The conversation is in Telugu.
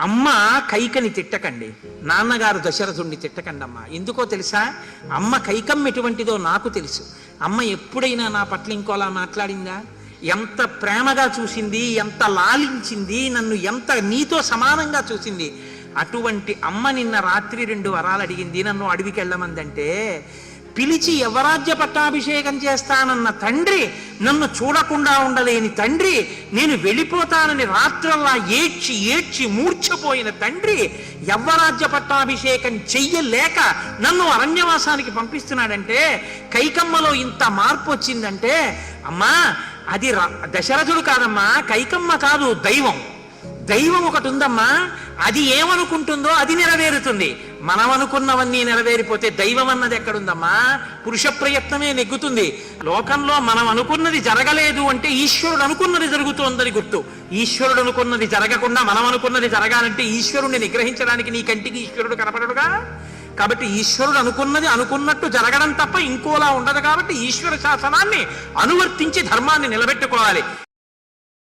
అమ్మ కైకని తిట్టకండి, నాన్నగారు దశరథుణ్ణి తిట్టకండి. అమ్మ ఎందుకో తెలుసా? అమ్మ కైకమ్మ ఎటువంటిదో నాకు తెలుసు. అమ్మ ఎప్పుడైనా నా పట్ల ఇంకోలా మాట్లాడిందా? ఎంత ప్రేమగా చూసింది, ఎంత లాలించింది, నన్ను ఎంత నీతో సమానంగా చూసింది. అటువంటి అమ్మ నిన్న రాత్రి 2 వరాలు అడిగింది. నన్ను అడవికి వెళ్ళమందంటే పిలిచి యవరాజ్య పట్టాభిషేకం చేస్తానన్న తండ్రి, నన్ను చూడకుండా ఉండలేని తండ్రి, నేను వెళ్ళిపోతానని రాత్రల్లా ఏడ్చి ఏడ్చి మూర్ఛపోయిన తండ్రి యవ్వరాజ్య పట్టాభిషేకం చెయ్యలేక నన్ను అరణ్యవాసానికి పంపిస్తున్నాడంటే, కైకమ్మలో ఇంత మార్పు వచ్చిందంటే, అమ్మా అది దశరథుడు కాదమ్మా, కైకమ్మ కాదు, దైవం. దైవం ఒకటి ఉందమ్మా, అది ఏమనుకుంటుందో అది నెరవేరుతుంది. మనం అనుకున్నవన్నీ నెరవేరిపోతే దైవం అన్నది ఎక్కడుందమ్మా? పురుష ప్రయత్నమే నెగ్గుతుంది. లోకంలో మనం అనుకున్నది జరగలేదు అంటే ఈశ్వరుడు అనుకున్నది జరుగుతోందని గుర్తు. ఈశ్వరుడు అనుకున్నది జరగకుండా మనం అనుకున్నది జరగాలంటే ఈశ్వరుణ్ణి నిగ్రహించడానికి నీ కంటికి ఈశ్వరుడు కనపడడుగా. కాబట్టి ఈశ్వరుడు అనుకున్నది అనుకున్నట్టు జరగడం తప్ప ఇంకోలా ఉండదు. కాబట్టి ఈశ్వర శాసనాన్ని అనువర్తించి ధర్మాన్ని నిలబెట్టుకోవాలి.